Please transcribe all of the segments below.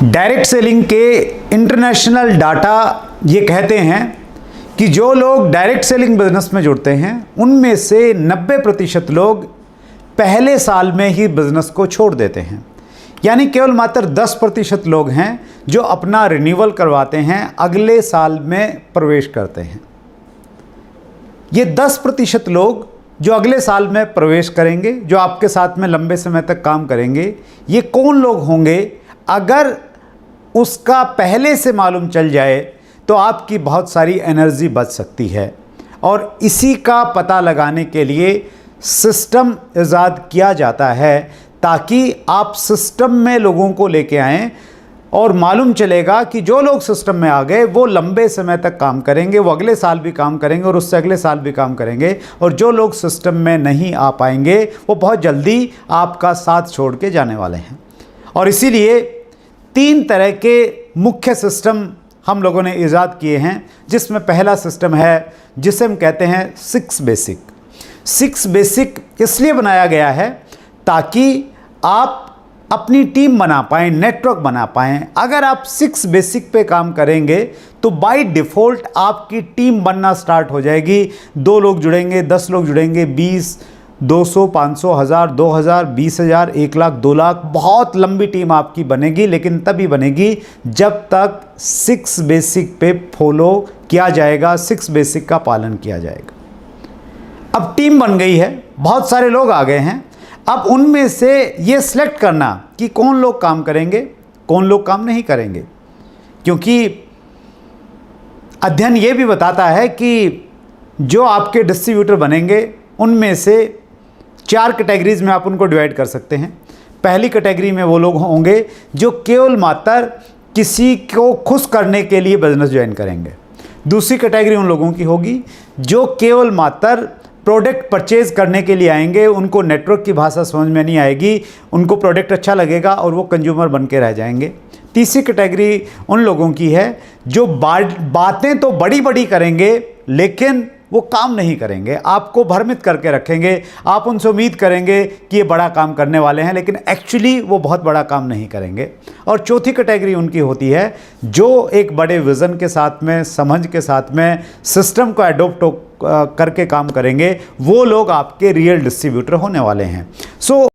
Direct selling के international data ये कहते हैं कि जो लोग डायरेक्ट सेलिंग बिजनेस में जुड़ते हैं उनमें से 90% लोग पहले साल में ही बिजनेस को छोड़ देते हैं। यानी केवल मात्र 10% लोग हैं जो अपना रिन्यूअल करवाते हैं, अगले साल में प्रवेश करते हैं। ये 10% लोग जो अगले साल में प्रवेश करेंगे, जो आपके साथ में लंबे समय तक काम करेंगे, ये कौन लोग होंगे? अगर उसका पहले से मालूम चल जाए तो आपकी बहुत सारी एनर्जी बच सकती है। और इसी का पता लगाने के लिए सिस्टम इजाद किया जाता है, ताकि आप सिस्टम में लोगों को लेके आएं और मालूम चलेगा कि जो लोग सिस्टम में आ गए वो लंबे समय तक काम करेंगे, वो अगले साल भी काम करेंगे और उससे अगले साल भी काम करेंगे। और जो लोग सिस्टम में नहीं आ पाएंगे वो बहुत जल्दी आपका साथ छोड़ के जाने वाले हैं। और इसीलिए 3 तरह के मुख्य सिस्टम हम लोगों ने ईजाद किए हैं, जिसमें पहला सिस्टम है जिसे हम कहते हैं 6 बेसिक। 6 बेसिक इसलिए बनाया गया है ताकि आप अपनी टीम बना पाएँ, नेटवर्क बना पाएँ। अगर आप 6 बेसिक पे काम करेंगे तो बाय डिफ़ॉल्ट आपकी टीम बनना स्टार्ट हो जाएगी। 2 लोग जुड़ेंगे, 10 लोग जुड़ेंगे, 20, 200, 500, 1000, 2000, 20,000, 1 लाख, 2 लाख, बहुत लंबी टीम आपकी बनेगी। लेकिन तभी बनेगी जब तक 6 बेसिक पे फॉलो किया जाएगा, 6 बेसिक का पालन किया जाएगा। अब टीम बन गई है, बहुत सारे लोग आ गए हैं। अब उनमें से ये सिलेक्ट करना कि कौन लोग काम करेंगे, कौन लोग काम नहीं करेंगे, क्योंकि अध्ययन ये भी बताता है कि जो आपके डिस्ट्रीब्यूटर बनेंगे उनमें से 4 कैटेगरीज में आप उनको डिवाइड कर सकते हैं। पहली कैटेगरी में वो लोग होंगे जो केवल मात्र किसी को खुश करने के लिए बिजनेस ज्वाइन करेंगे। दूसरी कैटेगरी उन लोगों की होगी जो केवल मात्र प्रोडक्ट परचेज करने के लिए आएंगे, उनको नेटवर्क की भाषा समझ में नहीं आएगी, उनको प्रोडक्ट अच्छा लगेगा और वो कंज्यूमर बन के रह जाएंगे। तीसरी कैटेगरी उन लोगों की है जो बातें तो बड़ी बड़ी करेंगे लेकिन वो काम नहीं करेंगे, आपको भ्रमित करके रखेंगे। आप उनसे उम्मीद करेंगे कि ये बड़ा काम करने वाले हैं, लेकिन एक्चुअली वो बहुत बड़ा काम नहीं करेंगे। और चौथी कैटेगरी उनकी होती है जो एक बड़े विज़न के साथ में, समझ के साथ में, सिस्टम को एडोप्ट करके काम करेंगे। वो लोग आपके रियल डिस्ट्रीब्यूटर होने वाले हैं। सो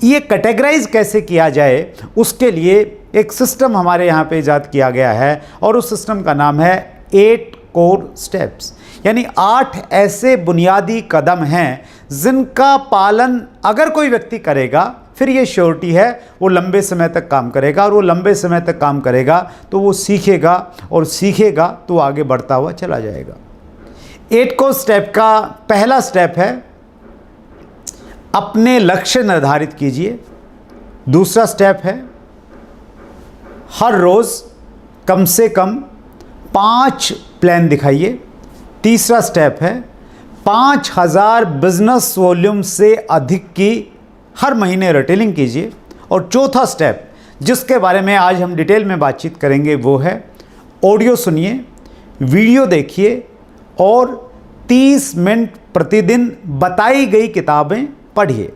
ये कैटेगराइज कैसे किया जाए, उसके लिए एक सिस्टम हमारे यहाँ पे ईजाद किया गया है और उस सिस्टम का नाम है 8 कोर स्टेप्स। यानी 8 ऐसे बुनियादी कदम हैं जिनका पालन अगर कोई व्यक्ति करेगा, फिर ये श्योरिटी है वो लंबे समय तक काम करेगा। और वो लंबे समय तक काम करेगा तो वो सीखेगा, और सीखेगा तो आगे बढ़ता हुआ चला जाएगा। 8 कोर स्टेप का पहला स्टेप है अपने लक्ष्य निर्धारित कीजिए। दूसरा स्टेप है हर रोज़ कम से कम 5 प्लान दिखाइए। तीसरा स्टेप है 5000 बिजनेस वॉल्यूम से अधिक की हर महीने रिटेलिंग कीजिए। और चौथा स्टेप जिसके बारे में आज हम डिटेल में बातचीत करेंगे वो है ऑडियो सुनिए, वीडियो देखिए और 30 मिनट प्रतिदिन बताई गई किताबें पढ़िए।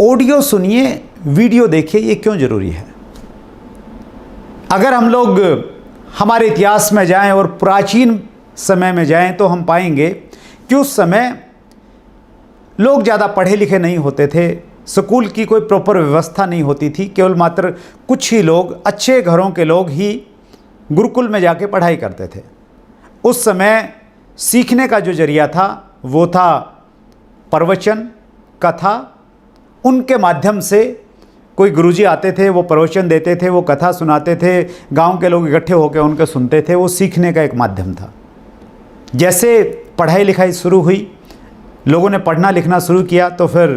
ऑडियो सुनिए, वीडियो देखिए, ये क्यों ज़रूरी है? अगर हम लोग हमारे इतिहास में जाएं और प्राचीन समय में जाएं तो हम पाएंगे कि उस समय लोग ज़्यादा पढ़े लिखे नहीं होते थे, स्कूल की कोई प्रॉपर व्यवस्था नहीं होती थी। केवल मात्र कुछ ही लोग, अच्छे घरों के लोग ही गुरुकुल में जाके पढ़ाई करते थे। उस समय सीखने का जो जरिया था वो था प्रवचन, कथा। उनके माध्यम से कोई गुरुजी आते थे, वो प्रवचन देते थे, वो कथा सुनाते थे, गांव के लोग इकट्ठे होकर उनके सुनते थे। वो सीखने का एक माध्यम था। जैसे पढ़ाई लिखाई शुरू हुई, लोगों ने पढ़ना लिखना शुरू किया, तो फिर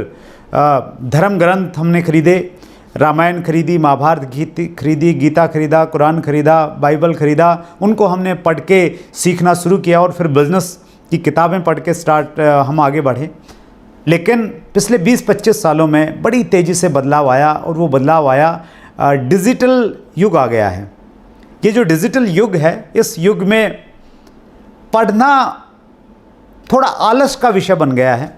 धर्म ग्रंथ हमने खरीदे, रामायण खरीदी, महाभारत खरीदी, गीता खरीदा, कुरान खरीदा, बाइबल खरीदा। उनको हमने पढ़ के सीखना शुरू किया और फिर बिज़नेस की किताबें पढ़ के हम आगे बढ़े। लेकिन पिछले 20-25 सालों में बड़ी तेज़ी से बदलाव आया, और वो बदलाव आया डिजिटल युग आ गया है। ये जो डिजिटल युग है, इस युग में पढ़ना थोड़ा आलस का विषय बन गया है।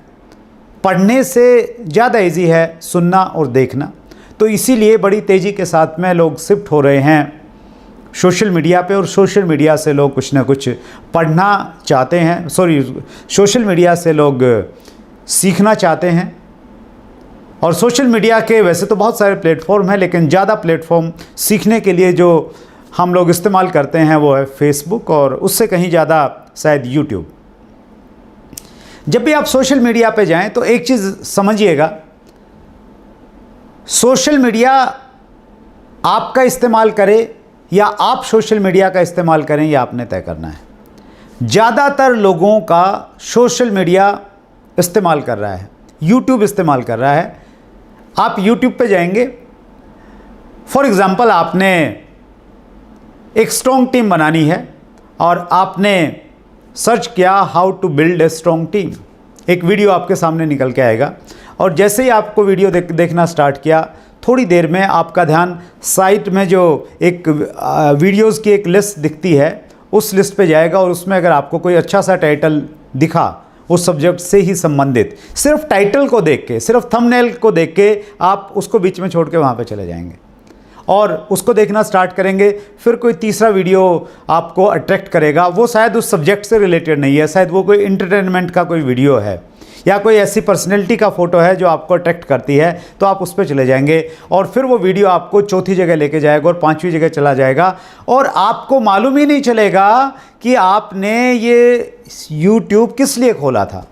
पढ़ने से ज़्यादा इजी है सुनना और देखना। तो इसीलिए बड़ी तेज़ी के साथ में लोग शिफ्ट हो रहे हैं सोशल मीडिया पे, और सोशल मीडिया से लोग कुछ ना कुछ पढ़ना चाहते हैं, सोशल मीडिया से लोग सीखना चाहते हैं। और सोशल मीडिया के वैसे तो बहुत सारे प्लेटफॉर्म हैं, लेकिन ज़्यादा प्लेटफॉर्म सीखने के लिए जो हम लोग इस्तेमाल करते हैं वो है फेसबुक, और उससे कहीं ज़्यादा शायद यूट्यूब। जब भी आप सोशल मीडिया पे जाएं तो एक चीज़ समझिएगा, सोशल मीडिया आपका इस्तेमाल करे या आप सोशल मीडिया का इस्तेमाल करें, ये आपने तय करना है। ज़्यादातर लोगों का सोशल मीडिया इस्तेमाल कर रहा है, यूट्यूब इस्तेमाल कर रहा है। आप यूट्यूब पे जाएंगे, फॉर एग्ज़ाम्पल आपने एक स्ट्रॉन्ग टीम बनानी है और आपने सर्च किया how to build a strong team, एक वीडियो आपके सामने निकल के आएगा, और जैसे ही आपको वीडियो देखना स्टार्ट किया, थोड़ी देर में आपका ध्यान साइट में जो एक वीडियोस की एक लिस्ट दिखती है उस लिस्ट पे जाएगा, और उसमें अगर आपको कोई अच्छा सा टाइटल दिखा उस सब्जेक्ट से ही संबंधित, सिर्फ टाइटल को देख के, सिर्फ थंबनेल को देख के आप उसको बीच में छोड़ के वहाँ पे चले जाएंगे और उसको देखना स्टार्ट करेंगे। फिर कोई तीसरा वीडियो आपको अट्रैक्ट करेगा, वो शायद उस सब्जेक्ट से रिलेटेड नहीं है, शायद वो कोई इंटरटेनमेंट का कोई वीडियो है या कोई ऐसी पर्सनैलिटी का फ़ोटो है जो आपको अट्रैक्ट करती है, तो आप उस पर चले जाएंगे और फिर वो वीडियो आपको चौथी जगह लेके जाएगा और पांचवी जगह चला जाएगा, और आपको मालूम ही नहीं चलेगा कि आपने ये YouTube किस लिए खोला था।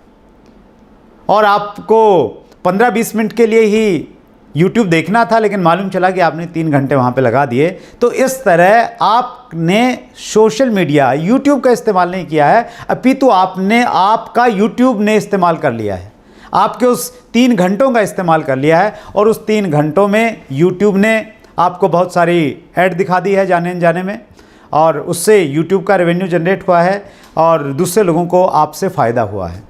और आपको 15-20 मिनट के लिए ही YouTube देखना था, लेकिन मालूम चला कि आपने 3 घंटे वहाँ पे लगा दिए। तो इस तरह आपने सोशल मीडिया YouTube का इस्तेमाल नहीं किया है, अपितु आपने आपका YouTube ने इस्तेमाल कर लिया है, आपके उस 3 घंटों का इस्तेमाल कर लिया है, और उस 3 घंटों में YouTube ने आपको बहुत सारी ऐड दिखा दी है जाने अनजाने में, और उससे YouTube का रेवेन्यू जनरेट हुआ है और दूसरे लोगों को आपसे फ़ायदा हुआ है।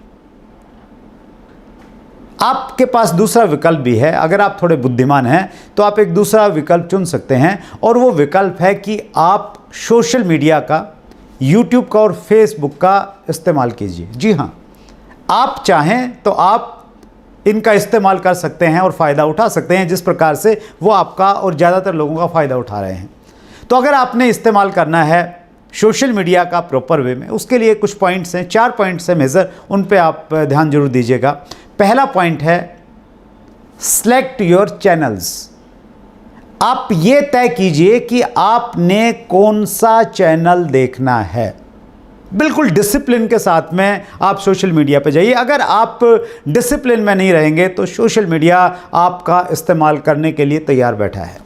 आपके पास दूसरा विकल्प भी है, अगर आप थोड़े बुद्धिमान हैं तो आप एक दूसरा विकल्प चुन सकते हैं, और वो विकल्प है कि आप सोशल मीडिया का, YouTube का और Facebook का इस्तेमाल कीजिए। जी हाँ, आप चाहें तो आप इनका इस्तेमाल कर सकते हैं और फ़ायदा उठा सकते हैं, जिस प्रकार से वो आपका और ज़्यादातर लोगों का फ़ायदा उठा रहे हैं। तो अगर आपने इस्तेमाल करना है सोशल मीडिया का प्रॉपर वे में, उसके लिए कुछ पॉइंट्स हैं, 4 पॉइंट्स हैं मेजर, उन पे आप ध्यान जरूर दीजिएगा। पहला पॉइंट है सेलेक्ट योर चैनल्स। आप ये तय कीजिए कि आपने कौन सा चैनल देखना है। बिल्कुल डिसिप्लिन के साथ में आप सोशल मीडिया पे जाइए। अगर आप डिसिप्लिन में नहीं रहेंगे तो सोशल मीडिया आपका इस्तेमाल करने के लिए तैयार बैठा है।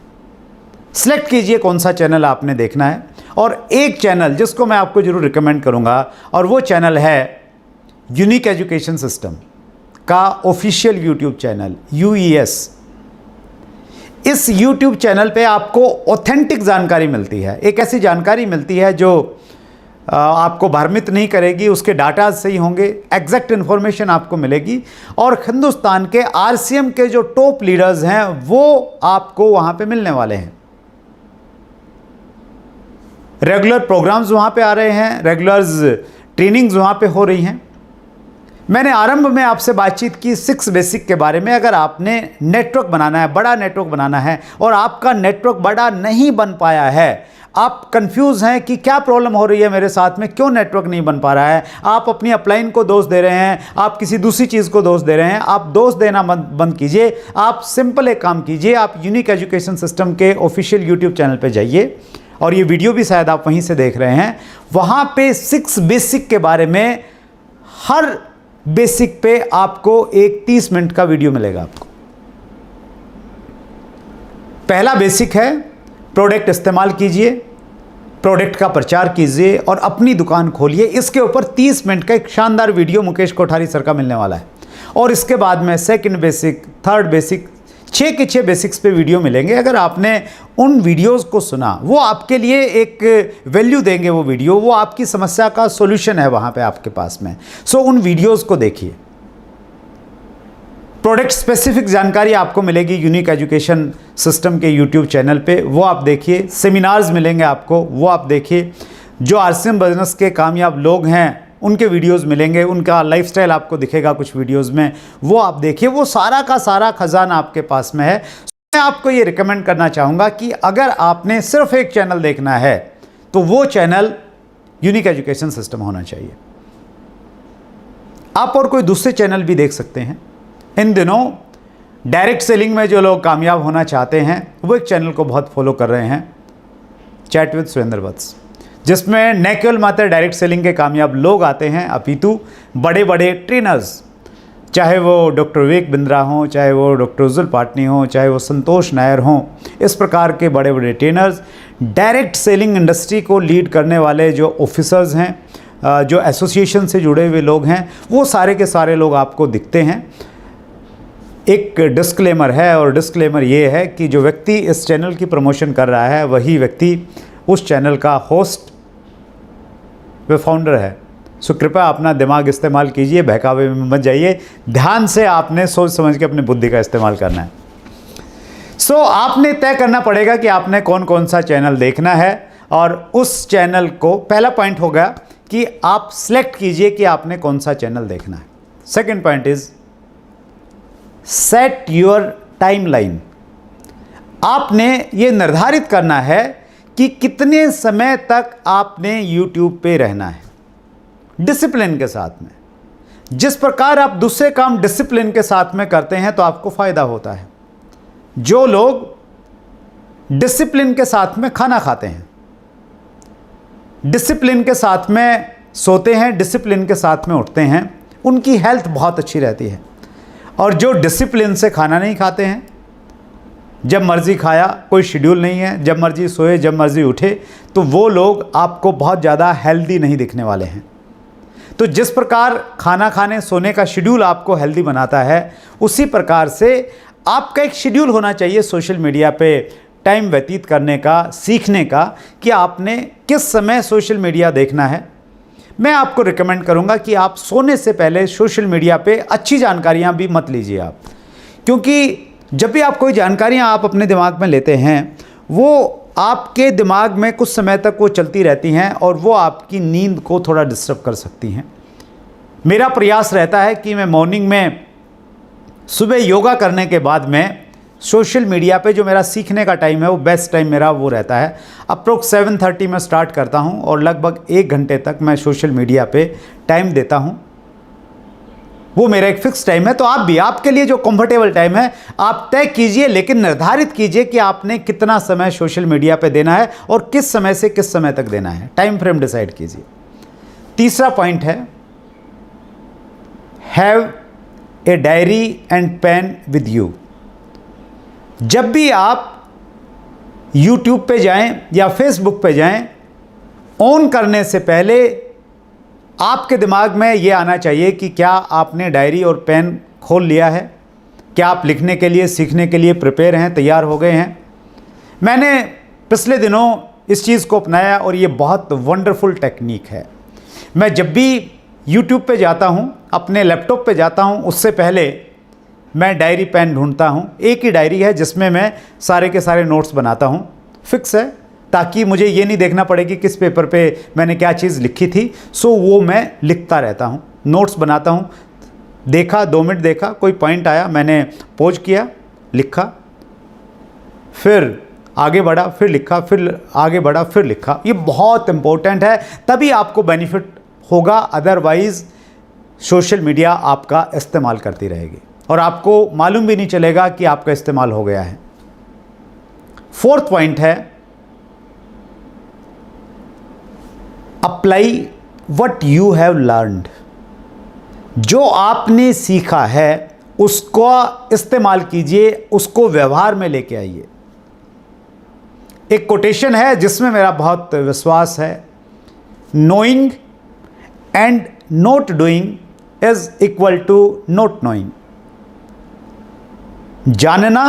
सेलेक्ट कीजिए कौन सा चैनल आपने देखना है, और एक चैनल जिसको मैं आपको जरूर रिकमेंड करूंगा, और वो चैनल है यूनिक एजुकेशन सिस्टम का ऑफिशियल यूट्यूब चैनल UES। इस यूट्यूब चैनल पे आपको ऑथेंटिक जानकारी मिलती है, एक ऐसी जानकारी मिलती है जो आपको भ्रमित नहीं करेगी, उसके डाटा सही होंगे, एग्जैक्ट इन्फॉर्मेशन आपको मिलेगी, और हिंदुस्तान के RCM के जो टॉप लीडर्स हैं वो आपको वहाँ पे मिलने वाले हैं। रेगुलर प्रोग्राम्स वहाँ पे आ रहे हैं, रेगुलर ट्रेनिंग्स वहाँ पे हो रही हैं। मैंने आरंभ में आपसे बातचीत की 6 बेसिक के बारे में। अगर आपने नेटवर्क बनाना है, बड़ा नेटवर्क बनाना है, और आपका नेटवर्क बड़ा नहीं बन पाया है, आप कंफ्यूज हैं कि क्या प्रॉब्लम हो रही है मेरे साथ में, क्यों नेटवर्क नहीं बन पा रहा है, आप अपनी अपलाइन को दोष दे रहे हैं, आप किसी दूसरी चीज़ को दोष दे रहे हैं, आप दोष देना बंद कीजिए। आप सिंपल एक काम कीजिए, आप यूनिक एजुकेशन सिस्टम के ऑफिशियल यूट्यूब चैनल पर जाइए, और ये वीडियो भी शायद आप वहीं से देख रहे हैं। वहाँ पे 6 बेसिक के बारे में, हर बेसिक पे आपको एक 30 मिनट का वीडियो मिलेगा आपको। पहला बेसिक है प्रोडक्ट इस्तेमाल कीजिए, प्रोडक्ट का प्रचार कीजिए और अपनी दुकान खोलिए। इसके ऊपर 30 मिनट का एक शानदार वीडियो मुकेश कोठारी सर का मिलने वाला है। और इसके बाद में सेकंड बेसिक, थर्ड बेसिक, 6 के 6 बेसिक्स पे वीडियो मिलेंगे। अगर आपने उन वीडियोस को सुना, वो आपके लिए एक वैल्यू देंगे। वो वीडियो, वो आपकी समस्या का सॉल्यूशन है वहाँ पे आपके पास में। सो उन वीडियोस को देखिए। प्रोडक्ट स्पेसिफिक जानकारी आपको मिलेगी यूनिक एजुकेशन सिस्टम के यूट्यूब चैनल पे, वो आप देखिए। सेमिनार्स मिलेंगे आपको, वो आप देखिए। जो RCM बिजनेस के कामयाब लोग हैं उनके वीडियोस मिलेंगे, उनका लाइफस्टाइल आपको दिखेगा कुछ वीडियोस में, वो आप देखिए। वो सारा का सारा खजाना आपके पास में है। मैं आपको ये रिकमेंड करना चाहूँगा कि अगर आपने सिर्फ एक चैनल देखना है तो वो चैनल यूनिक एजुकेशन सिस्टम होना चाहिए। आप और कोई दूसरे चैनल भी देख सकते हैं। इन दिनों डायरेक्ट सेलिंग में जो लोग कामयाब होना चाहते हैं वो एक चैनल को बहुत फॉलो कर रहे हैं, चैट विद सुरेंद्र वत्स, जिसमें न केवल मात्र डायरेक्ट सेलिंग के कामयाब लोग आते हैं अपितु बड़े बड़े ट्रेनर्स, चाहे वो डॉक्टर विवेक बिंद्रा हों, चाहे वो डॉक्टर उज्जवल पाटनी हों, चाहे वो संतोष नायर हों, इस प्रकार के बड़े बड़े ट्रेनर्स, डायरेक्ट सेलिंग इंडस्ट्री को लीड करने वाले जो ऑफिसर्स हैं, जो एसोसिएशन से जुड़े हुए लोग हैं, वो सारे के सारे लोग आपको दिखते हैं। एक डिस्क्लेमर है, और डिस्क्लेमर ये है कि जो व्यक्ति इस चैनल की प्रमोशन कर रहा है वही व्यक्ति उस चैनल का होस्ट व फाउंडर है। सो कृपया अपना दिमाग इस्तेमाल कीजिए, बहकावे में मत जाइए, ध्यान से आपने सोच समझ के अपनी बुद्धि का इस्तेमाल करना है। सो आपने तय करना पड़ेगा कि आपने कौन कौन सा चैनल देखना है, और उस चैनल को, पहला पॉइंट हो गया कि आप सिलेक्ट कीजिए कि आपने कौन सा चैनल देखना है। Second point is set your timeline. आपने ये निर्धारित करना है कि कितने समय तक आपने यूट्यूब पे रहना है, डिसिप्लिन के साथ में। जिस प्रकार आप दूसरे काम डिसिप्लिन के साथ में करते हैं तो आपको फायदा होता है। जो लोग डिसिप्लिन के साथ में खाना खाते हैं, डिसिप्लिन के साथ में सोते हैं, डिसिप्लिन के साथ में उठते हैं, उनकी हेल्थ बहुत अच्छी रहती है। और जो डिसिप्लिन से खाना नहीं खाते हैं, जब मर्ज़ी खाया, कोई शेड्यूल नहीं है, जब मर्ज़ी सोए जब मर्ज़ी उठे, तो वो लोग आपको बहुत ज़्यादा हेल्दी नहीं दिखने वाले हैं। तो जिस प्रकार खाना खाने सोने का शेड्यूल आपको हेल्दी बनाता है, उसी प्रकार से आपका एक शेड्यूल होना चाहिए सोशल मीडिया पे टाइम व्यतीत करने का, सीखने का, कि आपने किस समय सोशल मीडिया देखना है। मैं आपको रिकमेंड करूंगा कि आप सोने से पहले सोशल मीडिया पे अच्छी जानकारियां भी मत लीजिए आप, क्योंकि जब भी आप कोई जानकारियां आप अपने दिमाग में लेते हैं, वो आपके दिमाग में कुछ समय तक वो चलती रहती हैं और वो आपकी नींद को थोड़ा डिस्टर्ब कर सकती हैं। मेरा प्रयास रहता है कि मैं मॉर्निंग में सुबह योगा करने के बाद में सोशल मीडिया पे जो मेरा सीखने का टाइम है, वो बेस्ट टाइम मेरा वो रहता है। अप्रोक्स 7:30 में स्टार्ट करता हूँ और लगभग 1 घंटे तक मैं सोशल मीडिया पे टाइम देता हूँ। वो मेरा एक फिक्स टाइम है। तो आप भी, आपके लिए जो कंफर्टेबल टाइम है आप तय कीजिए, लेकिन निर्धारित कीजिए कि आपने कितना समय सोशल मीडिया पे देना है और किस समय से किस समय तक देना है। टाइम फ्रेम डिसाइड कीजिए। तीसरा पॉइंट है, have a diary and pen with you. जब भी आप YouTube पे जाएं या Facebook पे जाएं, ऑन करने से पहले आपके दिमाग में ये आना चाहिए कि क्या आपने डायरी और पेन खोल लिया है, क्या आप लिखने के लिए, सीखने के लिए प्रिपेयर हैं, तैयार हो गए हैं। मैंने पिछले दिनों इस चीज़ को अपनाया और ये बहुत वंडरफुल टेक्निक है। मैं जब भी YouTube पे जाता हूँ, अपने लैपटॉप पे जाता हूँ, उससे पहले मैं डायरी पेन ढूंढता हूँ। एक ही डायरी है जिसमें मैं सारे के सारे नोट्स बनाता हूँ, फिक्स है, ताकि मुझे ये नहीं देखना पड़े कि किस पेपर पे मैंने क्या चीज़ लिखी थी। सो वो मैं लिखता रहता हूँ, नोट्स बनाता हूँ। देखा, 2 मिनट देखा, कोई पॉइंट आया, मैंने पॉज किया, लिखा, फिर आगे बढ़ा, फिर लिखा, फिर आगे बढ़ा, फिर लिखा। ये बहुत इंपॉर्टेंट है, तभी आपको बेनिफिट होगा, अदरवाइज़ सोशल मीडिया आपका इस्तेमाल करती रहेगी और आपको मालूम भी नहीं चलेगा कि आपका इस्तेमाल हो गया है। फोर्थ पॉइंट है, apply what you have learned. जो आपने सीखा है उसको इस्तेमाल कीजिए, उसको व्यवहार में लेके आइए। एक कोटेशन है जिसमें मेरा बहुत विश्वास है, knowing and not doing is equal to not knowing. जानना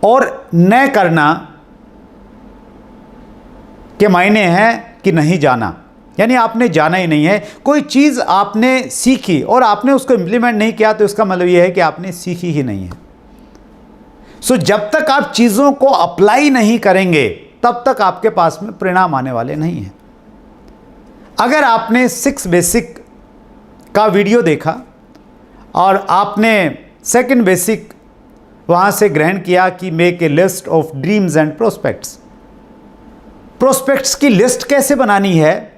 और न करना के मायने हैं कि नहीं जाना, यानी आपने जाना ही नहीं है। कोई चीज़ आपने सीखी और आपने उसको इम्प्लीमेंट नहीं किया तो इसका मतलब यह है कि आपने सीखी ही नहीं है। सो जब तक आप चीज़ों को अप्लाई नहीं करेंगे तब तक आपके पास में परिणाम आने वाले नहीं हैं। अगर आपने 6 बेसिक का वीडियो देखा और आपने 2nd बेसिक वहाँ से ग्रहण किया कि make a list of dreams and prospects. Prospects की लिस्ट कैसे बनानी है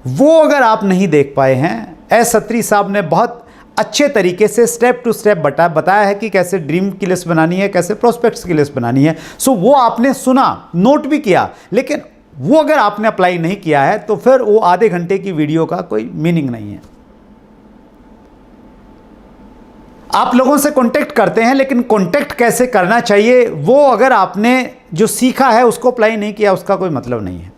वो अगर आप नहीं देख पाए हैं, एस अत्री साहब ने बहुत अच्छे तरीके से स्टेप टू स्टेप बताया है कि कैसे ड्रीम की लिस्ट बनानी है, कैसे प्रोस्पेक्ट्स की लिस्ट बनानी है। सो वो आपने सुना, नोट भी किया, लेकिन वो अगर आपने अप्लाई नहीं किया है तो फिर वो आधे घंटे की वीडियो का कोई मीनिंग नहीं है। आप लोगों से कांटेक्ट करते हैं, लेकिन कांटेक्ट कैसे करना चाहिए वो अगर आपने जो सीखा है उसको अप्लाई नहीं किया, उसका कोई मतलब नहीं है।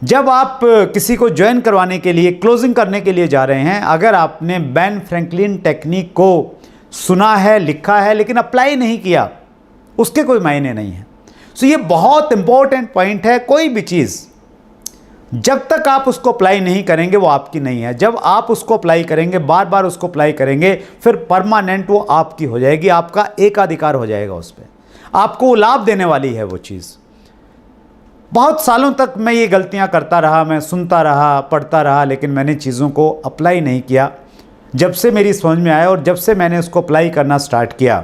जब आप किसी को ज्वाइन करवाने के लिए, क्लोजिंग करने के लिए जा रहे हैं, अगर आपने बेन फ्रैंकलिन टेक्निक को सुना है, लिखा है, लेकिन अप्लाई नहीं किया, उसके कोई मायने नहीं है। सो ये बहुत इंपॉर्टेंट पॉइंट है। कोई भी चीज़ जब तक आप उसको अप्लाई नहीं करेंगे वो आपकी नहीं है। जब आप उसको अप्लाई करेंगे, बार बार उसको अप्लाई करेंगे, फिर परमानेंट वो आपकी हो जाएगी, आपका एकाधिकार हो जाएगा उस पर, आपको लाभ देने वाली है वो चीज़। बहुत सालों तक मैं ये गलतियां करता रहा, मैं सुनता रहा, पढ़ता रहा, लेकिन मैंने चीज़ों को अप्लाई नहीं किया। जब से मेरी समझ में आया और जब से मैंने उसको अप्लाई करना स्टार्ट किया,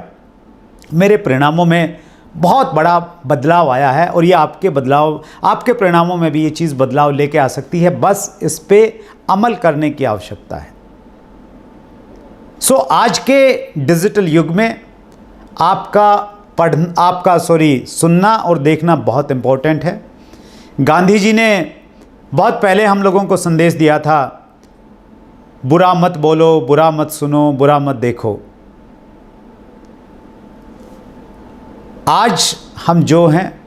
मेरे परिणामों में बहुत बड़ा बदलाव आया है। और ये आपके परिणामों में भी ये चीज़ बदलाव लेके आ सकती है, बस इस पे अमल करने की आवश्यकता है। सो आज के डिजिटल युग में आपका सुनना और देखना बहुत इंपॉर्टेंट है। गांधी जी ने बहुत पहले हम लोगों को संदेश दिया था, बुरा मत बोलो, बुरा मत सुनो, बुरा मत देखो। आज हम जो हैं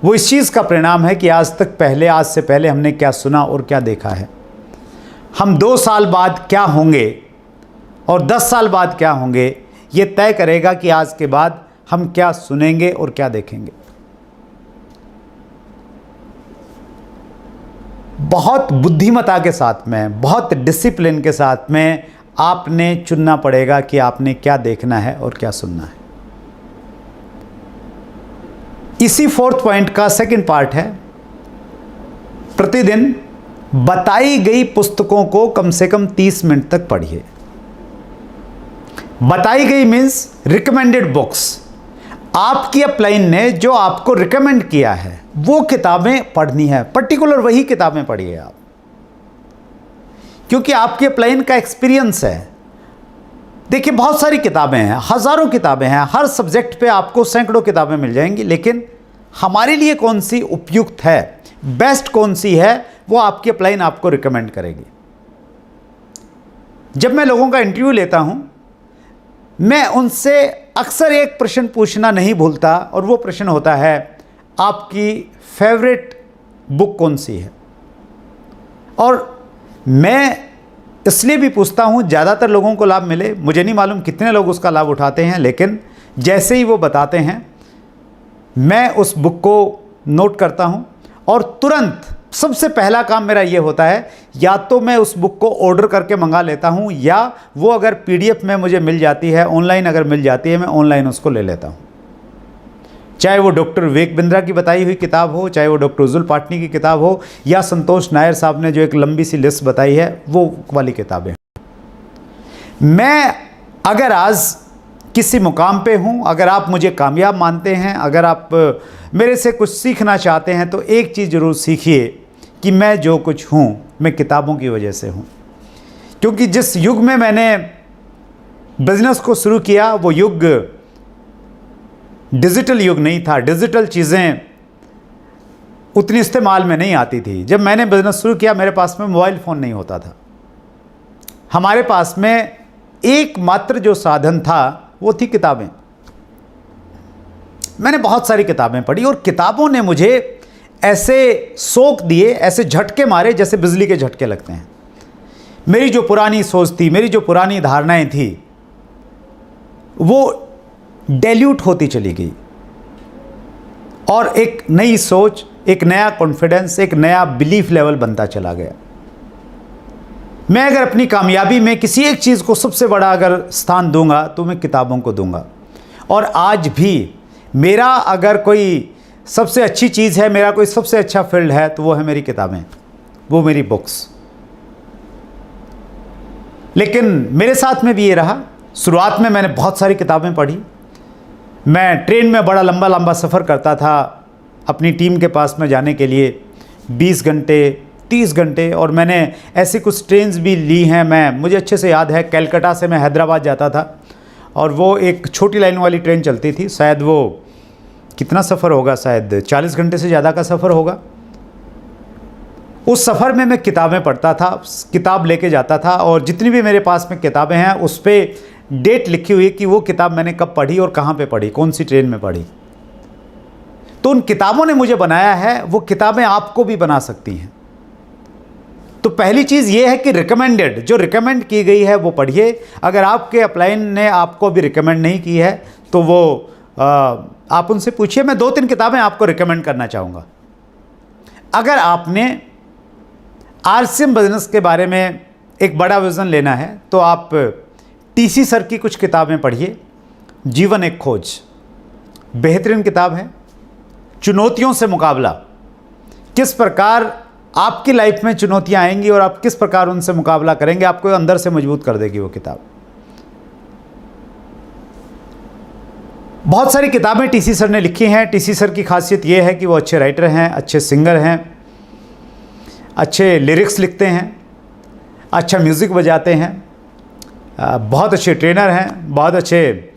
वो इस चीज़ का परिणाम है कि आज से पहले हमने क्या सुना और क्या देखा है। हम 2 साल बाद क्या होंगे और 10 साल बाद क्या होंगे, ये तय करेगा कि आज के बाद हम क्या सुनेंगे और क्या देखेंगे। बहुत बुद्धिमता के साथ में, बहुत डिसिप्लिन के साथ में आपने चुनना पड़ेगा कि आपने क्या देखना है और क्या सुनना है। इसी 4th पॉइंट का सेकंड पार्ट है, प्रतिदिन बताई गई पुस्तकों को कम से कम 30 मिनट तक पढ़िए। बताई गई मीन्स रिकमेंडेड बुक्स। आपकी अपलाइन ने जो आपको रिकमेंड किया है वो किताबें पढ़नी है, पर्टिकुलर वही किताबें पढ़िए आप, क्योंकि आपके अपलाइन का एक्सपीरियंस है। देखिए बहुत सारी किताबें हैं, हज़ारों किताबें हैं, हर सब्जेक्ट पे आपको सैकड़ों किताबें मिल जाएंगी, लेकिन हमारे लिए कौन सी उपयुक्त है, बेस्ट कौन सी है, वो आपकी अपलाइन आपको रिकमेंड करेगी। जब मैं लोगों का इंटरव्यू लेता हूं, मैं उनसे अक्सर एक प्रश्न पूछना नहीं भूलता, और वो प्रश्न होता है, आपकी फेवरेट बुक कौन सी है। और मैं इसलिए भी पूछता हूँ ज़्यादातर लोगों को लाभ मिले। मुझे नहीं मालूम कितने लोग उसका लाभ उठाते हैं, लेकिन जैसे ही वो बताते हैं मैं उस बुक को नोट करता हूँ, और तुरंत सबसे पहला काम मेरा ये होता है, या तो मैं उस बुक को ऑर्डर करके मंगा लेता हूँ, या वो अगर PDF में मुझे मिल जाती है, ऑनलाइन अगर मिल जाती है, मैं ऑनलाइन उसको ले लेता हूँ। चाहे वो डॉक्टर विवेक बिंद्रा की बताई हुई किताब हो, चाहे वो डॉक्टर उज्जुल पाटनी की किताब हो, या संतोष नायर साहब ने जो एक लंबी सी लिस्ट बताई है वो वाली किताबें। मैं अगर आज किसी मुकाम पे हूँ, अगर आप मुझे कामयाब मानते हैं, अगर आप मेरे से कुछ सीखना चाहते हैं, तो एक चीज़ ज़रूर सीखिए कि मैं जो कुछ हूँ मैं किताबों की वजह से हूँ। क्योंकि जिस युग में मैंने बिजनेस को शुरू किया वो युग डिजिटल युग नहीं था। डिजिटल चीज़ें उतनी इस्तेमाल में नहीं आती थी। जब मैंने बिजनेस शुरू किया मेरे पास में मोबाइल फ़ोन नहीं होता था। हमारे पास में एकमात्र जो साधन था वो थी किताबें। मैंने बहुत सारी किताबें पढ़ी, और किताबों ने मुझे ऐसे सोख दिए, ऐसे झटके मारे जैसे बिजली के झटके लगते हैं। मेरी जो पुरानी सोच थी, मेरी जो पुरानी धारणाएं थी, वो डाइल्यूट होती चली गई, और एक नई सोच, एक नया कॉन्फिडेंस, एक नया बिलीफ लेवल बनता चला गया। मैं अगर अपनी कामयाबी में किसी एक चीज़ को सबसे बड़ा अगर स्थान दूंगा तो मैं किताबों को दूंगा। और आज भी मेरा अगर कोई सबसे अच्छी चीज़ है, मेरा कोई सबसे अच्छा फील्ड है, तो वो है मेरी किताबें, वो मेरी बुक्स। लेकिन मेरे साथ में भी ये रहा शुरुआत में मैंने बहुत सारी किताबें पढ़ी। मैं ट्रेन में बड़ा लंबा लंबा सफ़र करता था अपनी टीम के पास में जाने के लिए, 20 घंटे 30 घंटे। और मैंने ऐसी कुछ ट्रेन्स भी ली हैं। मुझे अच्छे से याद है, कलकत्ता से मैं हैदराबाद जाता था और वो एक छोटी लाइन वाली ट्रेन चलती थी। शायद वो कितना सफ़र होगा, शायद 40 घंटे से ज़्यादा का सफ़र होगा। उस सफ़र में मैं किताबें पढ़ता था, किताब लेके जाता था और जितनी भी मेरे पास में किताबें हैं उस पर डेट लिखी हुई है कि वो किताब मैंने कब पढ़ी और कहाँ पे पढ़ी, कौन सी ट्रेन में पढ़ी। तो उन किताबों ने मुझे बनाया है, वो किताबें आपको भी बना सकती हैं। तो पहली चीज़ ये है कि रिकमेंडेड, जो रिकमेंड की गई है वो पढ़िए। अगर आपके अपलाइन ने आपको भी रिकमेंड नहीं की है तो वो आप उनसे पूछिए। मैं 2-3 किताबें आपको रिकमेंड करना चाहूँगा। अगर आपने RCM बिजनेस के बारे में एक बड़ा विज़न लेना है तो आप TC सर की कुछ किताबें पढ़िए। जीवन एक खोज बेहतरीन किताब है। चुनौतियों से मुकाबला, किस प्रकार आपकी लाइफ में चुनौतियां आएंगी और आप किस प्रकार उनसे मुकाबला करेंगे, आपको अंदर से मजबूत कर देगी वो किताब। बहुत सारी किताबें TC सर ने लिखी हैं। TC सर की खासियत ये है कि वो अच्छे राइटर हैं, अच्छे सिंगर हैं, अच्छे लिरिक्स लिखते हैं, अच्छा म्यूज़िक बजाते हैं, बहुत अच्छे ट्रेनर हैं, बहुत अच्छे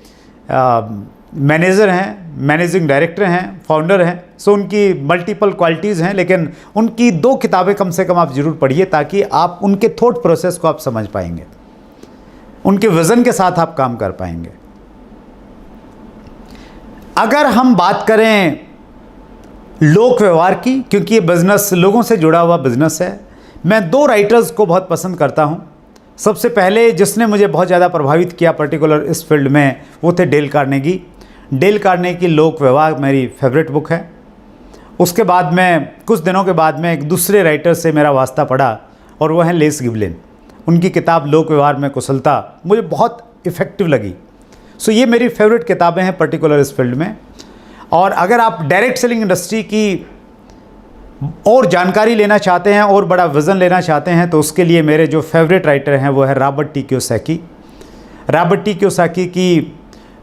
मैनेजर हैं, मैनेजिंग डायरेक्टर हैं, फाउंडर हैं। सो उनकी मल्टीपल क्वालिटीज़ हैं, लेकिन उनकी 2 किताबें कम से कम आप ज़रूर पढ़िए ताकि आप उनके थॉट प्रोसेस को आप समझ पाएंगे, उनके विज़न के साथ आप काम कर पाएंगे। अगर हम बात करें लोक व्यवहार की, क्योंकि ये बिज़नेस लोगों से जुड़ा हुआ बिज़नेस है, मैं 2 राइटर्स को बहुत पसंद करता हूँ। सबसे पहले जिसने मुझे बहुत ज़्यादा प्रभावित किया पर्टिकुलर इस फील्ड में, वो थे डेल कार्नेगी। डेल कार्नेगी लोक व्यवहार मेरी फेवरेट बुक है। उसके बाद में कुछ दिनों के बाद में एक दूसरे राइटर से मेरा वास्ता पड़ा और वो हैं लेस गिबलिन। उनकी किताब लोक व्यवहार में कुशलता मुझे बहुत इफ़ेक्टिव लगी। सो ये मेरी फेवरेट किताबें हैं पर्टिकुलर इस फील्ड में। और अगर आप डायरेक्ट सेलिंग इंडस्ट्री की और जानकारी लेना चाहते हैं और बड़ा विज़न लेना चाहते हैं तो उसके लिए मेरे जो फेवरेट राइटर हैं वो है Robert T Kiyosaki. Robert T Kiyosaki की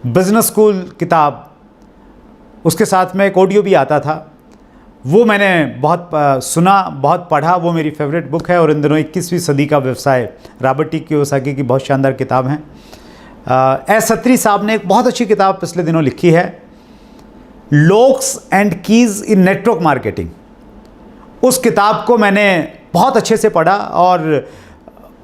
बिज़नेस स्कूल किताब, उसके साथ में एक ऑडियो भी आता था, वो मैंने बहुत सुना, बहुत पढ़ा। वो मेरी फेवरेट बुक है। और इन दिनों 21वीं सदी का व्यवसाय रॉबर्ट टी कियोसाकी की बहुत शानदार किताब है। एस सत्री साहब ने एक बहुत अच्छी किताब पिछले दिनों लिखी है, locks and keys in network marketing. उस किताब को मैंने बहुत अच्छे से पढ़ा और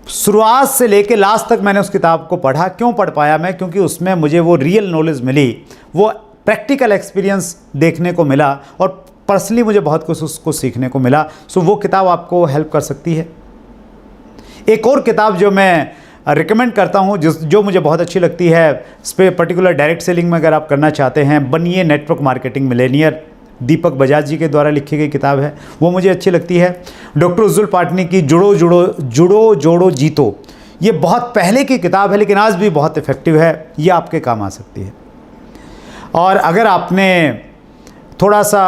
शुरुआत से लेकर लास्ट तक मैंने उस किताब को पढ़ा। क्यों पढ़ पाया मैं? क्योंकि उसमें मुझे वो रियल नॉलेज मिली, वो प्रैक्टिकल एक्सपीरियंस देखने को मिला और पर्सनली मुझे बहुत कुछ उसको सीखने को मिला। सो वो किताब आपको हेल्प कर सकती है। एक और किताब जो मैं रिकमेंड करता हूँ, जो मुझे बहुत अच्छी लगती है, इस पर पर्टिकुलर डायरेक्ट सेलिंग में अगर आप करना चाहते हैं, बनिए नेटवर्क मार्केटिंग मिलेनियर, दीपक बजाज जी के द्वारा लिखी गई किताब है, वो मुझे अच्छी लगती है। डॉक्टर उज्जुल पाटनी की जुड़ो जोड़ो जीतो, ये बहुत पहले की किताब है लेकिन आज भी बहुत इफ़ेक्टिव है, ये आपके काम आ सकती है। और अगर आपने थोड़ा सा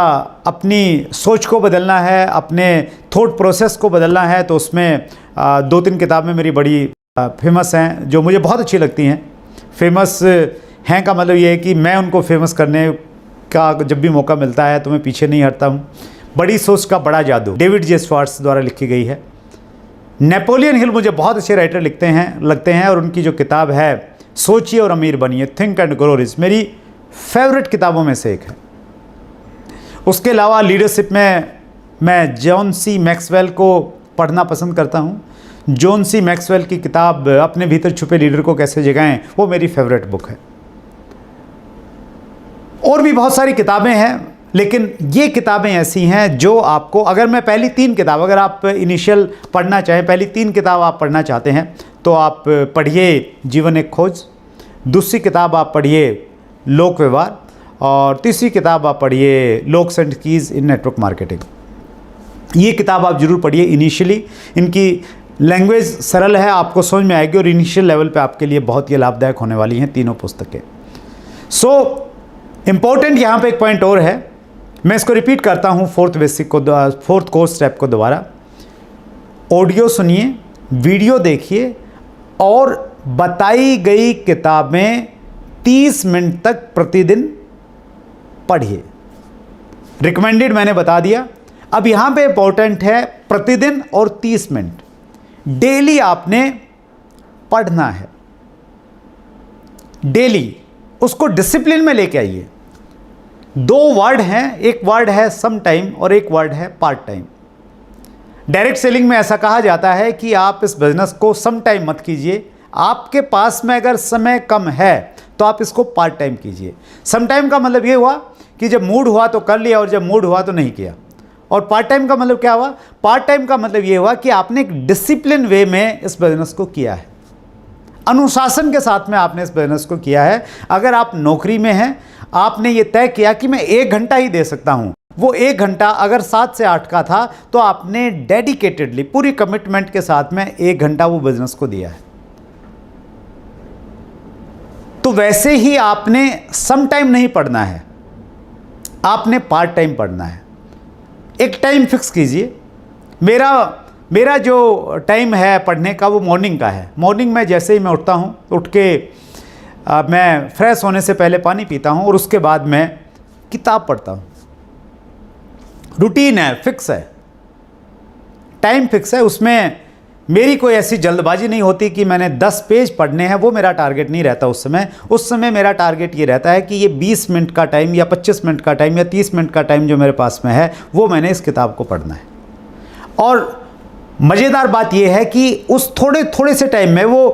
अपनी सोच को बदलना है, अपने थॉट प्रोसेस को बदलना है, तो उसमें 2-3 किताबें मेरी बड़ी फेमस हैं जो मुझे बहुत अच्छी लगती हैं। फेमस हैं का मतलब ये है कि मैं उनको फेमस करने का जब भी मौका मिलता है तो मैं पीछे नहीं हटता हूँ। बड़ी सोच का बड़ा जादू, डेविड जे स्वार्ट्स द्वारा लिखी गई है। नेपोलियन हिल मुझे बहुत अच्छे राइटर लगते हैं और उनकी जो किताब है सोचिए और अमीर बनिए, थिंक एंड ग्रो रिच, मेरी फेवरेट किताबों में से एक है। उसके अलावा लीडरशिप में मैं जॉन सी मैक्सवेल को पढ़ना पसंद करता हूँ। जॉन सी मैक्सवेल की किताब अपने भीतर छुपे लीडर को कैसे जगाएं, वो मेरी फेवरेट बुक है। और भी बहुत सारी किताबें हैं लेकिन ये किताबें ऐसी हैं जो आपको, अगर मैं पहली 3 किताब, अगर आप इनिशियल पढ़ना चाहें, पहली 3 किताब आप पढ़ना चाहते हैं तो आप पढ़िए जीवन एक खोज, दूसरी किताब आप पढ़िए लोक व्यवहार और तीसरी किताब आप पढ़िए locks and keys in network marketing. ये किताब आप ज़रूर पढ़िए इनिशियली। इनकी लैंग्वेज सरल है, आपको समझ में आएगी और इनिशियल लेवल पे आपके लिए बहुत ही लाभदायक होने वाली हैं तीनों पुस्तकें। सो इम्पोर्टेंट यहाँ पे एक पॉइंट और है, मैं इसको रिपीट करता हूँ, 4th कोर्स स्टेप को दोबारा। ऑडियो सुनिए, वीडियो देखिए और बताई गई किताबें 30 मिनट तक प्रतिदिन पढ़िए। रिकमेंडेड मैंने बता दिया। अब यहां पे इंपॉर्टेंट है प्रतिदिन और 30 मिनट डेली आपने पढ़ना है। डेली उसको डिसिप्लिन में लेके आइए। 2 वर्ड हैं, एक वर्ड है सम टाइम और एक वर्ड है पार्ट टाइम। डायरेक्ट सेलिंग में ऐसा कहा जाता है कि आप इस बिजनेस को सम टाइम मत कीजिए। आपके पास में अगर समय कम है तो आप इसको पार्ट टाइम कीजिए। सम टाइम का मतलब ये हुआ कि जब मूड हुआ तो कर लिया और जब मूड हुआ तो नहीं किया। और पार्ट टाइम का मतलब क्या हुआ? पार्ट टाइम का मतलब ये हुआ कि आपने एक डिसिप्लिन वे में इस बिजनेस को किया है, अनुशासन के साथ में आपने इस बिजनेस को किया है। अगर आप नौकरी में हैं, आपने ये तय किया कि मैं 1 घंटा ही दे सकता हूं, वो 1 घंटा अगर 7 से 8 का था तो आपने डेडिकेटेडली पूरी कमिटमेंट के साथ में 1 घंटा वो बिजनेस को दिया है। तो वैसे ही आपने सम टाइम नहीं पढ़ना है, आपने पार्ट टाइम पढ़ना है। एक टाइम फिक्स कीजिए। मेरा जो टाइम है पढ़ने का वो मॉर्निंग का है। मॉर्निंग में जैसे ही मैं उठता हूँ, उठ के मैं फ्रेश होने से पहले पानी पीता हूँ और उसके बाद मैं किताब पढ़ता हूँ। रूटीन है, फिक्स है, टाइम फिक्स है। उसमें मेरी कोई ऐसी जल्दबाजी नहीं होती कि मैंने 10 पेज पढ़ने हैं, वो मेरा टारगेट नहीं रहता उस समय मेरा टारगेट ये रहता है कि ये 20 मिनट का टाइम या 25 मिनट का टाइम या 30 मिनट का टाइम जो मेरे पास में है वो मैंने इस किताब को पढ़ना है। और मज़ेदार बात यह है कि उस थोड़े से टाइम में वो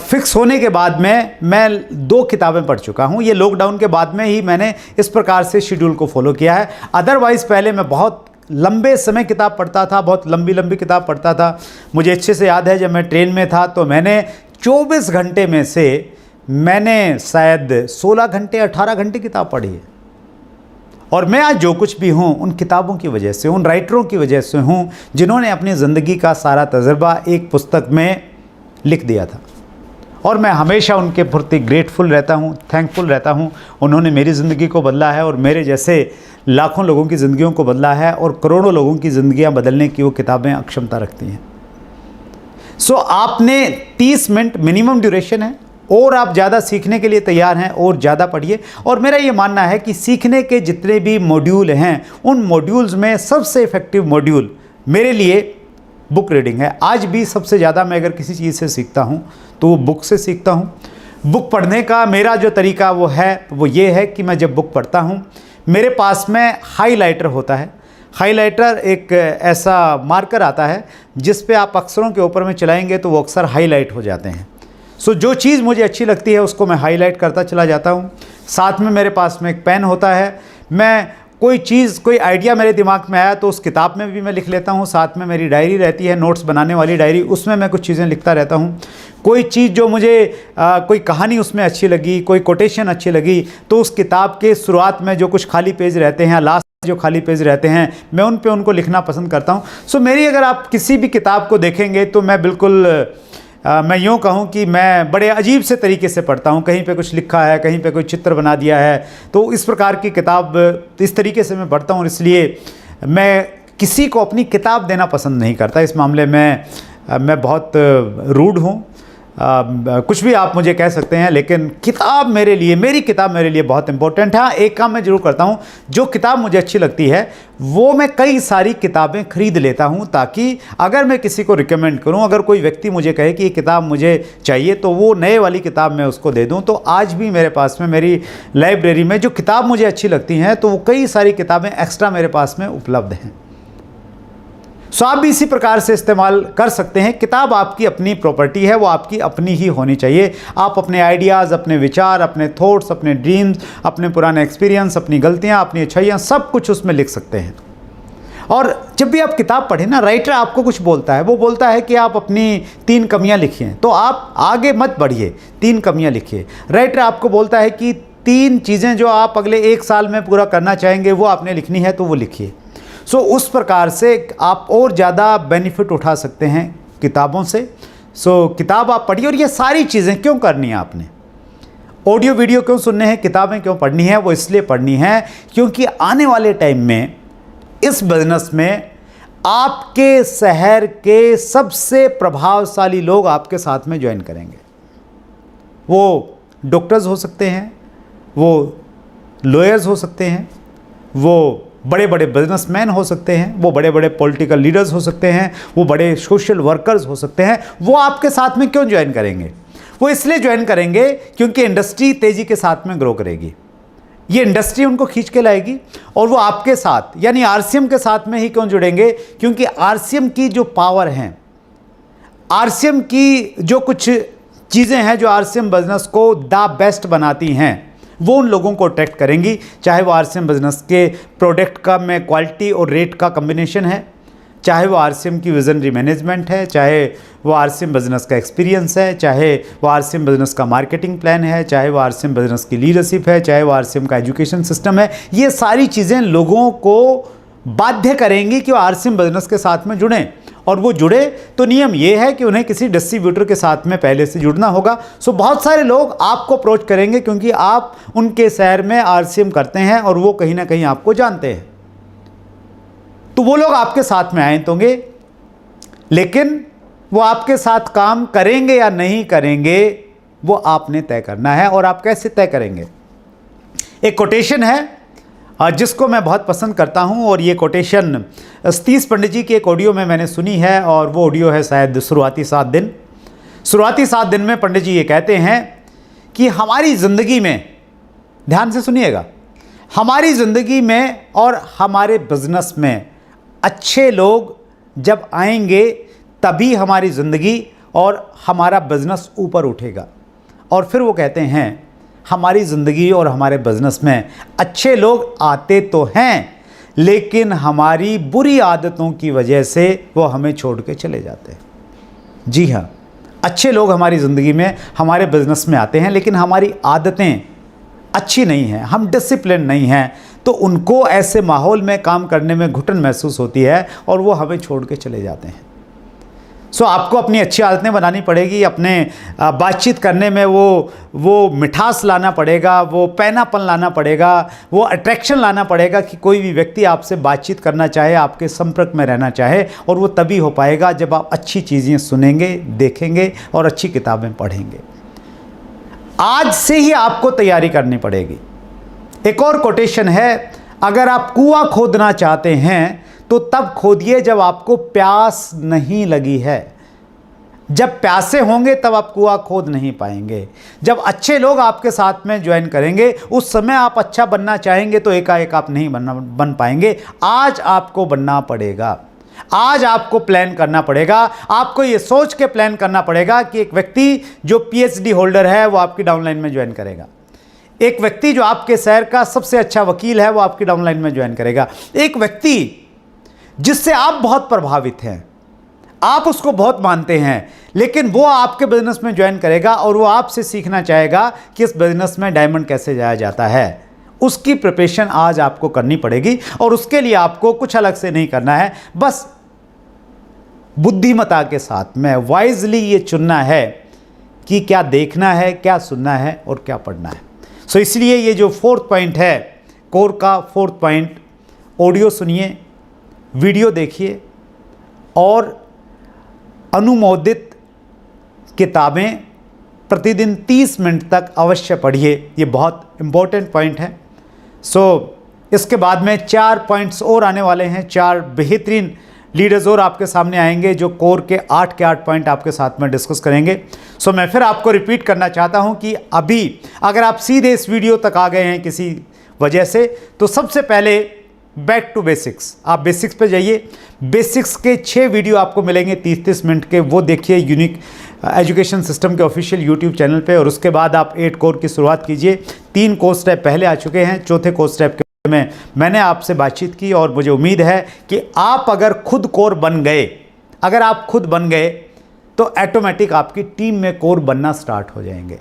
फिक्स होने के बाद में मैं 2 किताबें पढ़ चुका हूँ। ये लॉकडाउन के बाद में ही मैंने इस प्रकार से शेड्यूल को फॉलो किया है। अदरवाइज़ पहले मैं बहुत लंबे समय किताब पढ़ता था, बहुत लंबी किताब पढ़ता था। मुझे अच्छे से याद है जब मैं ट्रेन में था तो मैंने 24 घंटे में से मैंने शायद 16 घंटे 18 घंटे किताब पढ़ी है। और मैं आज जो कुछ भी हूँ उन किताबों की वजह से, उन राइटरों की वजह से हूँ जिन्होंने अपनी ज़िंदगी का सारा तजुर्बा एक पुस्तक में लिख दिया था। और मैं हमेशा उनके प्रति ग्रेटफुल रहता हूँ, थैंकफुल रहता हूँ। उन्होंने मेरी ज़िंदगी को बदला है और मेरे जैसे लाखों लोगों की ज़िंदगियों को बदला है और करोड़ों लोगों की ज़िंदगियाँ बदलने की वो किताबें अक्षमता रखती हैं। सो आपने 30 मिनट मिनिमम ड्यूरेशन है और आप ज़्यादा सीखने के लिए तैयार हैं और ज़्यादा पढ़िए। और मेरा ये मानना है कि सीखने के जितने भी मॉड्यूल हैं उन मॉड्यूल्स में सबसे इफ़ेक्टिव मॉड्यूल मेरे लिए बुक रीडिंग है। आज भी सबसे ज़्यादा मैं अगर किसी चीज़ से सीखता हूँ तो वो बुक से सीखता हूँ। बुक पढ़ने का मेरा जो तरीका वो ये है कि मैं जब बुक पढ़ता हूँ मेरे पास में हाइलाइटर होता है। हाइलाइटर एक ऐसा मार्कर आता है जिस पे आप अक्षरों के ऊपर में चलाएंगे तो वो अक्षर हाईलाइट हो जाते हैं। सो जो चीज़ मुझे अच्छी लगती है उसको मैं हाईलाइट करता चला जाता हूँ। साथ में मेरे पास में एक पेन होता है। मैं कोई आइडिया मेरे दिमाग में आया तो उस किताब में भी मैं लिख लेता हूँ। साथ में मेरी डायरी रहती है, नोट्स बनाने वाली डायरी, उसमें मैं कुछ चीज़ें लिखता रहता हूँ। कोई चीज़ जो मुझे कोई कहानी उसमें अच्छी लगी, कोई कोटेशन अच्छी लगी तो उस किताब के शुरुआत में जो कुछ खाली पेज रहते हैं, लास्ट जो खाली पेज रहते हैं, मैं उन पे उनको लिखना पसंद करता हूँ। सो मेरी अगर आप किसी भी किताब को देखेंगे तो मैं बिल्कुल मैं यूँ कहूँ कि मैं बड़े अजीब से तरीके से पढ़ता हूँ। कहीं पे कुछ लिखा है, कहीं पे कोई चित्र बना दिया है, तो इस प्रकार की किताब इस तरीके से मैं पढ़ता हूँ। इसलिए मैं किसी को अपनी किताब देना पसंद नहीं करता। इस मामले में मैं बहुत रूड हूँ। कुछ भी आप मुझे कह सकते हैं, लेकिन मेरी किताब मेरे लिए बहुत इंपॉर्टेंट है। हाँ, एक काम मैं ज़रूर करता हूँ, जो किताब मुझे अच्छी लगती है वो मैं कई सारी किताबें खरीद लेता हूँ ताकि अगर मैं किसी को रिकमेंड करूँ, अगर कोई व्यक्ति मुझे कहे कि ये किताब मुझे चाहिए तो वो नए वाली किताब मैं उसको दे दूँ। तो आज भी मेरे पास में मेरी लाइब्रेरी में जो किताब मुझे अच्छी लगती हैं तो वो कई सारी किताबें एक्स्ट्रा मेरे पास में उपलब्ध हैं। सो आप भी इसी प्रकार से इस्तेमाल कर सकते हैं। किताब आपकी अपनी प्रॉपर्टी है, वो आपकी अपनी ही होनी चाहिए। आप अपने आइडियाज़, अपने विचार, अपने थॉट्स, अपने ड्रीम्स, अपने पुराने एक्सपीरियंस, अपनी गलतियाँ, अपनी अच्छाइयाँ, सब कुछ उसमें लिख सकते हैं। और जब भी आप किताब पढ़ें ना, राइटर आपको कुछ बोलता है, वो बोलता है कि आप अपनी 3 कमियाँ लिखिए, तो आप आगे मत बढ़िए, 3 कमियाँ लिखिए। राइटर आपको बोलता है कि 3 चीज़ें जो आप अगले 1 साल में पूरा करना चाहेंगे वो आपने लिखनी है, तो वो लिखिए। सो उस प्रकार से आप और ज़्यादा बेनिफिट उठा सकते हैं किताबों से। सो किताब आप पढ़िए। और ये सारी चीज़ें क्यों करनी है आपने? ऑडियो वीडियो क्यों सुनने हैं, किताबें क्यों पढ़नी है? वो इसलिए पढ़नी है क्योंकि आने वाले टाइम में इस बिजनेस में आपके शहर के सबसे प्रभावशाली लोग आपके साथ में ज्वाइन करेंगे। वो डॉक्टर्स हो सकते हैं, वो लॉयर्स हो सकते हैं, वो बड़े बड़े बिजनेसमैन हो सकते हैं, वो बड़े बड़े पॉलिटिकल लीडर्स हो सकते हैं, वो बड़े सोशल वर्कर्स हो सकते हैं। वो आपके साथ में क्यों ज्वाइन करेंगे? वो इसलिए ज्वाइन करेंगे क्योंकि इंडस्ट्री तेज़ी के साथ में ग्रो करेगी, ये इंडस्ट्री उनको खींच के लाएगी और वो आपके साथ यानी आरसीएम के साथ में ही क्यों जुड़ेंगे? क्योंकि आरसीएम की जो पावर हैं, आरसीएम की जो कुछ चीज़ें हैं जो आरसीएम बिजनेस को द बेस्ट बनाती हैं, वो उन लोगों को अट्रैक्ट करेंगी। चाहे वो आरसीएम बिजनेस के प्रोडक्ट का में क्वालिटी और रेट का कम्बिनेशन है, चाहे वो आरसीएम की विजनरी मैनेजमेंट है, चाहे वो आरसीएम बिजनेस का एक्सपीरियंस है, चाहे वो आरसीएम बिजनेस का मार्केटिंग प्लान है, चाहे वो आरसीएम बिजनेस की लीडरशिप है, चाहे वो आरसीएम का एजुकेशन सिस्टम है। ये सारी चीज़ें लोगों को बाध्य करेंगी कि वो आरसीएम बिजनेस के साथ में जुड़ें, और वो जुड़े तो नियम ये है कि उन्हें किसी डिस्ट्रीब्यूटर के साथ में पहले से जुड़ना होगा। सो बहुत सारे लोग आपको अप्रोच करेंगे क्योंकि आप उनके शहर में आरसीएम करते हैं और वो कहीं ना कहीं आपको जानते हैं, तो वो लोग आपके साथ में आए होंगे। लेकिन वो आपके साथ काम करेंगे या नहीं करेंगे वो आपने तय करना है। और आप कैसे तय करेंगे? एक कोटेशन है जिसको मैं बहुत पसंद करता हूं, और ये कोटेशन सतीश पंडित जी की एक ऑडियो में मैंने सुनी है, और वो ऑडियो है शायद शुरुआती 7 दिन। शुरुआती 7 दिन में पंडित जी ये कहते हैं कि हमारी ज़िंदगी में, ध्यान से सुनिएगा, हमारी ज़िंदगी में और हमारे बिजनेस में अच्छे लोग जब आएंगे तभी हमारी ज़िंदगी और हमारा बिजनेस ऊपर उठेगा। और फिर वो कहते हैं हमारी ज़िंदगी और हमारे बिजनेस में अच्छे लोग आते तो हैं, लेकिन हमारी बुरी आदतों की वजह से वो हमें छोड़ के चले जाते हैं। जी हाँ, अच्छे लोग हमारी ज़िंदगी में, हमारे बिजनेस में आते हैं, लेकिन हमारी आदतें अच्छी नहीं हैं, हम डिसिप्लिन नहीं हैं, तो उनको ऐसे माहौल में काम करने में घुटन महसूस होती है और वो हमें छोड़ के चले जाते हैं। सो आपको अपनी अच्छी आदतें बनानी पड़ेगी, अपने बातचीत करने में वो मिठास लाना पड़ेगा, वो पैनापन लाना पड़ेगा, वो अट्रैक्शन लाना पड़ेगा कि कोई भी व्यक्ति आपसे बातचीत करना चाहे, आपके संपर्क में रहना चाहे। और वो तभी हो पाएगा जब आप अच्छी चीज़ें सुनेंगे, देखेंगे और अच्छी किताबें पढ़ेंगे। आज से ही आपको तैयारी करनी पड़ेगी। एक और कोटेशन है, अगर आप कुआं खोदना चाहते हैं तो तब खोदिए जब आपको प्यास नहीं लगी है। जब प्यासे होंगे तब आप कुआं खोद नहीं पाएंगे। जब अच्छे लोग आपके साथ में ज्वाइन करेंगे उस समय आप अच्छा बनना चाहेंगे तो एकाएक आप नहीं बन पाएंगे। आज आपको बनना पड़ेगा, आज आपको प्लान करना पड़ेगा। आपको ये सोच के प्लान करना पड़ेगा कि एक व्यक्ति जो पीएचडी होल्डर है वो आपकी डाउनलाइन में ज्वाइन करेगा, एक व्यक्ति जो आपके शहर का सबसे अच्छा वकील है वो आपकी डाउनलाइन में ज्वाइन करेगा, एक व्यक्ति जिससे आप बहुत प्रभावित हैं, आप उसको बहुत मानते हैं, लेकिन वो आपके बिजनेस में ज्वाइन करेगा और वो आपसे सीखना चाहेगा कि इस बिजनेस में डायमंड कैसे जाया जाता है। उसकी प्रिपरेशन आज आपको करनी पड़ेगी और उसके लिए आपको कुछ अलग से नहीं करना है, बस बुद्धिमता के साथ में वाइजली ये चुनना है कि क्या देखना है, क्या सुनना है और क्या पढ़ना है। सो इसलिए ये जो 4th पॉइंट है, कोर का 4th पॉइंट, ऑडियो सुनिए, वीडियो देखिए और अनुमोदित किताबें प्रतिदिन 30 मिनट तक अवश्य पढ़िए। ये बहुत इम्पोर्टेंट पॉइंट है। सो इसके बाद में 4 पॉइंट्स और आने वाले हैं, 4 बेहतरीन लीडर्स और आपके सामने आएंगे जो कोर के 8 पॉइंट आपके साथ में डिस्कस करेंगे। सो मैं फिर आपको रिपीट करना चाहता हूं कि अभी अगर आप सीधे इस वीडियो तक आ गए हैं किसी वजह से, तो सबसे पहले बैक टू बेसिक्स, आप बेसिक्स पे जाइए। बेसिक्स के 6 वीडियो आपको मिलेंगे 30-30 मिनट के, वो देखिए यूनिक एजुकेशन सिस्टम के ऑफिशियल यूट्यूब चैनल पे। और उसके बाद आप 8 कोर की शुरुआत कीजिए। 3 कोर्स स्टेप पहले आ चुके हैं, 4थे कोर्स स्टेप के में मैंने आपसे बातचीत की और मुझे उम्मीद है कि आप अगर खुद कोर बन गए, अगर आप खुद बन गए तो ऑटोमेटिक आपकी टीम में कोर बनना स्टार्ट हो जाएंगे।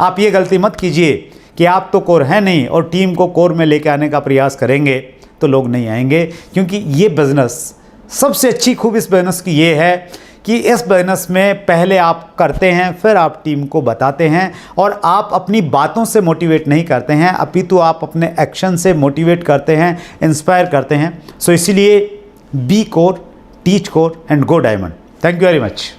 आप ये गलती मत कीजिए कि आप तो कोर हैं नहीं और टीम को कोर में लेके आने का प्रयास करेंगे तो लोग नहीं आएंगे, क्योंकि ये बिज़नेस, सबसे अच्छी खूब इस बिज़नेस की ये है कि इस बिज़नेस में पहले आप करते हैं, फिर आप टीम को बताते हैं और आप अपनी बातों से मोटिवेट नहीं करते हैं, अपितु आप अपने एक्शन से मोटिवेट करते हैं, इंस्पायर करते हैं। सो इसीलिए be core, teach core and go diamond. Thank you very much.